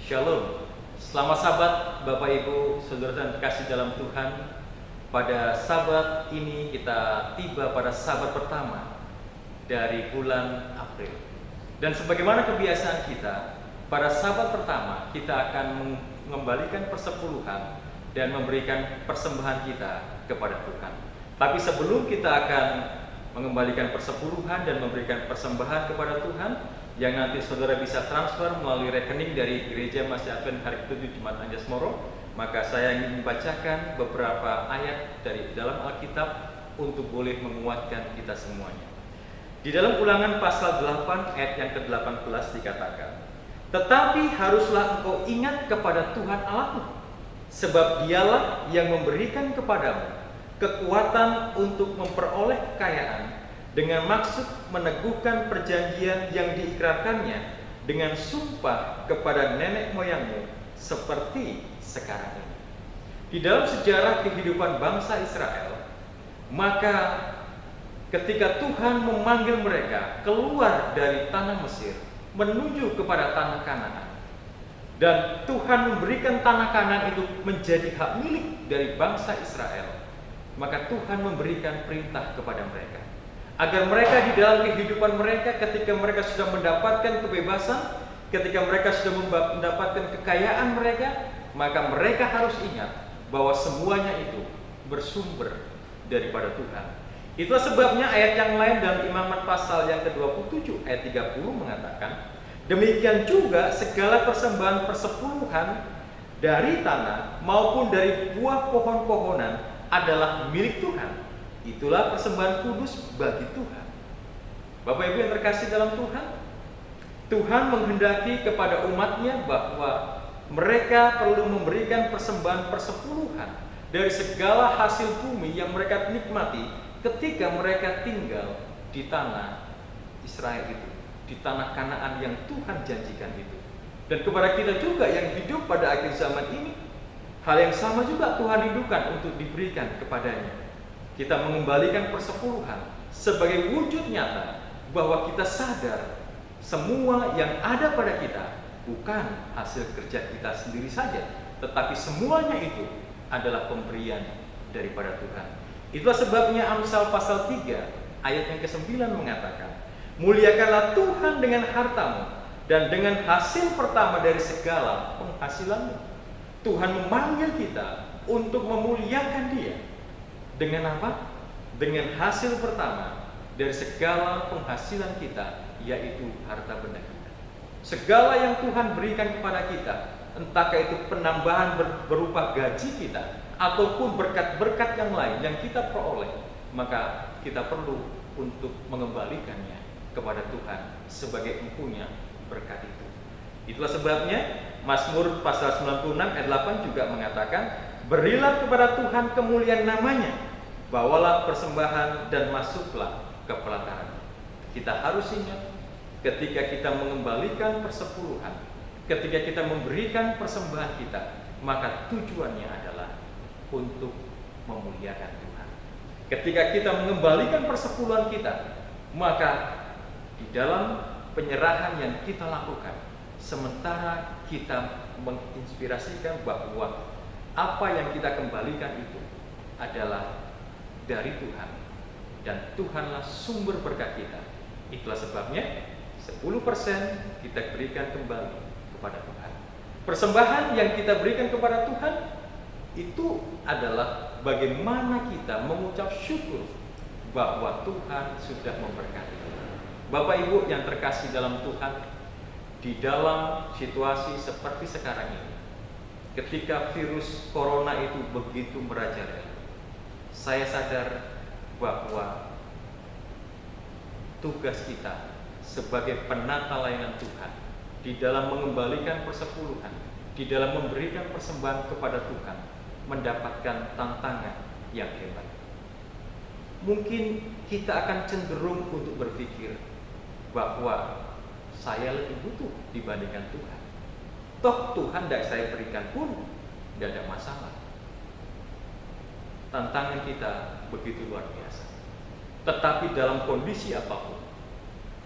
Shalom, selamat Sabat Bapak Ibu, Saudara dan terkasih dalam Tuhan. Pada Sabat ini kita tiba pada Sabat pertama dari bulan April. Dan sebagaimana kebiasaan kita, pada Sabat pertama kita akan mengembalikan persepuluhan dan memberikan persembahan kita kepada Tuhan. Tapi sebelum kita akan mengembalikan persepuluhan dan memberikan persembahan kepada Tuhan, yang nanti saudara bisa transfer melalui rekening dari Gereja Masjid Advent Hari ke-7 Jemaat Anjasmoro, maka saya ingin membacakan beberapa ayat dari dalam Alkitab untuk boleh menguatkan kita semuanya. Di dalam Ulangan pasal 8 ayat yang ke-18 dikatakan, "Tetapi haruslah engkau ingat kepada Tuhan Allahmu, sebab Dialah yang memberikan kepadamu kekuatan untuk memperoleh kekayaan, dengan maksud meneguhkan perjanjian yang diikrarkannya dengan sumpah kepada nenek moyangmu seperti sekarang ini." Di dalam sejarah kehidupan bangsa Israel, maka ketika Tuhan memanggil mereka keluar dari tanah Mesir menuju kepada tanah Kanaan, dan Tuhan memberikan tanah Kanaan itu menjadi hak milik dari bangsa Israel, maka Tuhan memberikan perintah kepada mereka agar mereka di dalam kehidupan mereka, ketika mereka sudah mendapatkan kebebasan, ketika mereka sudah mendapatkan kekayaan mereka, maka mereka harus ingat bahwa semuanya itu bersumber daripada Tuhan. Itulah sebabnya ayat yang lain dalam Imamat pasal yang ke-27 ayat 30 mengatakan, "Demikian juga segala persembahan persepuluhan dari tanah maupun dari buah pohon-pohonan adalah milik Tuhan. Itulah persembahan kudus bagi Tuhan." Bapak Ibu yang terkasih dalam Tuhan, Tuhan menghendaki kepada umatnya bahwa mereka perlu memberikan persembahan persepuluhan dari segala hasil bumi yang mereka nikmati ketika mereka tinggal di tanah Israel itu, di tanah Kanaan yang Tuhan janjikan itu. Dan kepada kita juga yang hidup pada akhir zaman ini, hal yang sama juga Tuhan rindukan untuk diberikan kepadanya. Kita mengembalikan persepuluhan sebagai wujud nyata bahwa kita sadar semua yang ada pada kita bukan hasil kerja kita sendiri saja, tetapi semuanya itu adalah pemberian daripada Tuhan. Itulah sebabnya Amsal pasal 3 ayat yang ke-9 mengatakan, "Muliakanlah Tuhan dengan hartamu dan dengan hasil pertama dari segala penghasilanmu." Tuhan memanggil kita untuk memuliakan Dia. Dengan apa? Dengan hasil pertama dari segala penghasilan kita, yaitu harta benda kita. Segala yang Tuhan berikan kepada kita, entahkah itu penambahan berupa gaji kita ataupun berkat-berkat yang lain yang kita peroleh, maka kita perlu untuk mengembalikannya kepada Tuhan sebagai empunya berkat itu. Itulah sebabnya Mazmur pasal 96 ayat 8 juga mengatakan, "Berilah kepada Tuhan kemuliaan namanya, bawalah persembahan dan masuklah ke pelataran." Kita harus ingat, ketika kita mengembalikan persepuluhan, ketika kita memberikan persembahan kita, maka tujuannya adalah untuk memuliakan Tuhan. Ketika kita mengembalikan persepuluhan kita, maka di dalam penyerahan yang kita lakukan, sementara kita menginspirasikan bahwa apa yang kita kembalikan itu adalah dari Tuhan, dan Tuhanlah sumber berkat kita. Itulah sebabnya 10% kita berikan kembali kepada Tuhan. Persembahan yang kita berikan kepada Tuhan itu adalah bagaimana kita mengucap syukur bahwa Tuhan sudah memberkati. Bapak Ibu yang terkasih dalam Tuhan, di dalam situasi seperti sekarang ini, ketika virus corona itu begitu merajalela, saya sadar bahwa tugas kita sebagai penata layanan Tuhan di dalam mengembalikan persepuluhan, di dalam memberikan persembahan kepada Tuhan, mendapatkan tantangan yang hebat. Mungkin kita akan cenderung untuk berpikir bahwa saya lebih butuh dibandingkan Tuhan. Toh Tuhan tidak saya berikan pun tidak ada masalah. Tantangan kita begitu luar biasa. Tetapi dalam kondisi apapun,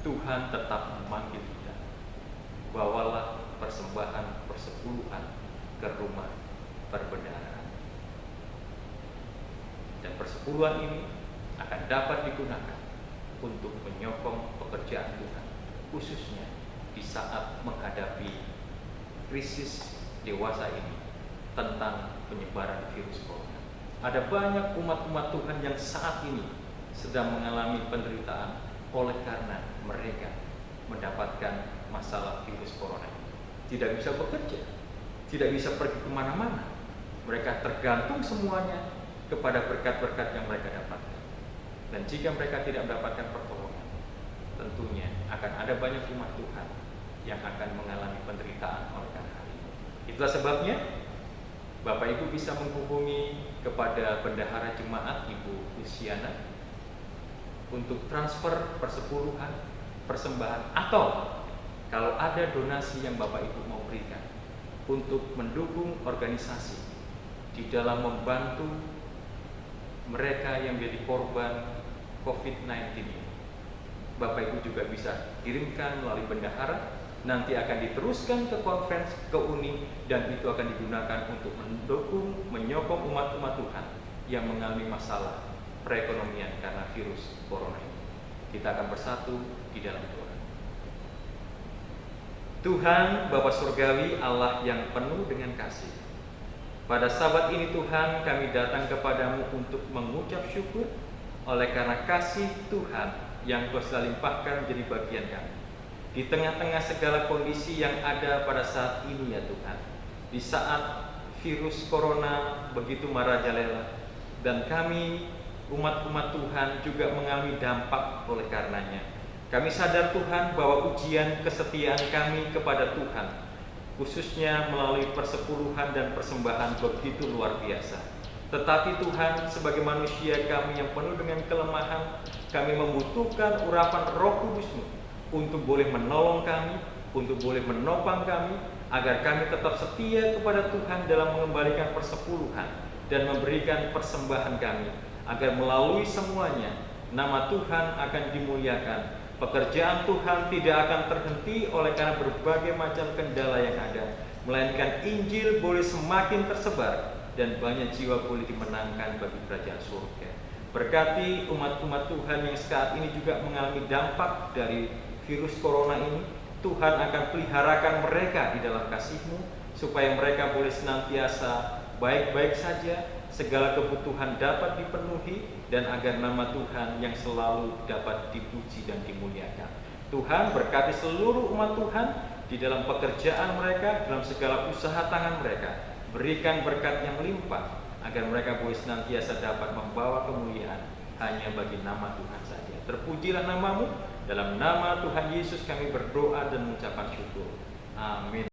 Tuhan tetap memanggil kita. Bawalah persembahan persepuluhan ke rumah perbendaharaan. Dan persepuluhan ini akan dapat digunakan untuk menyokong pekerjaan Tuhan, khususnya di saat menghadapi krisis dewasa ini tentang penyebaran virus corona. Ada banyak umat-umat Tuhan yang saat ini sedang mengalami penderitaan oleh karena mereka mendapatkan masalah virus corona ini. Tidak bisa bekerja, tidak bisa pergi kemana-mana. Mereka tergantung semuanya kepada berkat-berkat yang mereka dapatkan. Dan jika mereka tidak mendapatkan pertolongan, tentunya akan ada banyak umat Tuhan yang akan mengalami penderitaan oleh karena hal ini. Itulah sebabnya Bapak Ibu bisa menghubungi kepada bendahara jemaat Ibu Luciana untuk transfer persepuluhan, persembahan, atau kalau ada donasi yang Bapak Ibu mau berikan untuk mendukung organisasi di dalam membantu mereka yang menjadi korban COVID-19 ini. Bapak Ibu juga bisa kirimkan melalui bendahara, nanti akan diteruskan ke conference, ke uni, dan itu akan digunakan untuk mendukung, menyokong umat-umat Tuhan yang mengalami masalah perekonomian karena virus corona ini. Kita akan bersatu di dalam doa. Tuhan Bapa Surgawi, Allah yang penuh dengan kasih, pada sabat ini Tuhan, kami datang kepadamu untuk mengucap syukur oleh karena kasih Tuhan yang Kau sudah limpahkan menjadi bagian kami di tengah-tengah segala kondisi yang ada pada saat ini ya Tuhan. Di saat virus corona begitu merajalela dan kami umat-umat Tuhan juga mengalami dampak oleh karenanya. Kami sadar Tuhan bahwa ujian kesetiaan kami kepada Tuhan, khususnya melalui persepuluhan dan persembahan, begitu luar biasa. Tetapi Tuhan, sebagai manusia kami yang penuh dengan kelemahan, kami membutuhkan urapan Roh Kudus-Mu untuk boleh menolong kami, untuk boleh menopang kami, agar kami tetap setia kepada Tuhan dalam mengembalikan persepuluhan dan memberikan persembahan kami, agar melalui semuanya nama Tuhan akan dimuliakan. Pekerjaan Tuhan tidak akan terhenti oleh karena berbagai macam kendala yang ada, melainkan Injil boleh semakin tersebar dan banyak jiwa boleh dimenangkan bagi kerajaan surga. Berkati umat-umat Tuhan yang saat ini juga mengalami dampak dari virus corona ini. Tuhan akan peliharakan mereka di dalam kasih-Mu, supaya mereka boleh senantiasa baik-baik saja, segala kebutuhan dapat dipenuhi, dan agar nama Tuhan yang selalu dapat dipuji dan dimuliakan. Tuhan berkati seluruh umat Tuhan di dalam pekerjaan mereka, dalam segala usaha tangan mereka. Berikan berkat yang limpah, agar mereka boleh senantiasa dapat membawa kemuliaan hanya bagi nama Tuhan saja. Terpujilah nama-Mu. Dalam nama Tuhan Yesus kami berdoa dan mengucapkan syukur. Amin.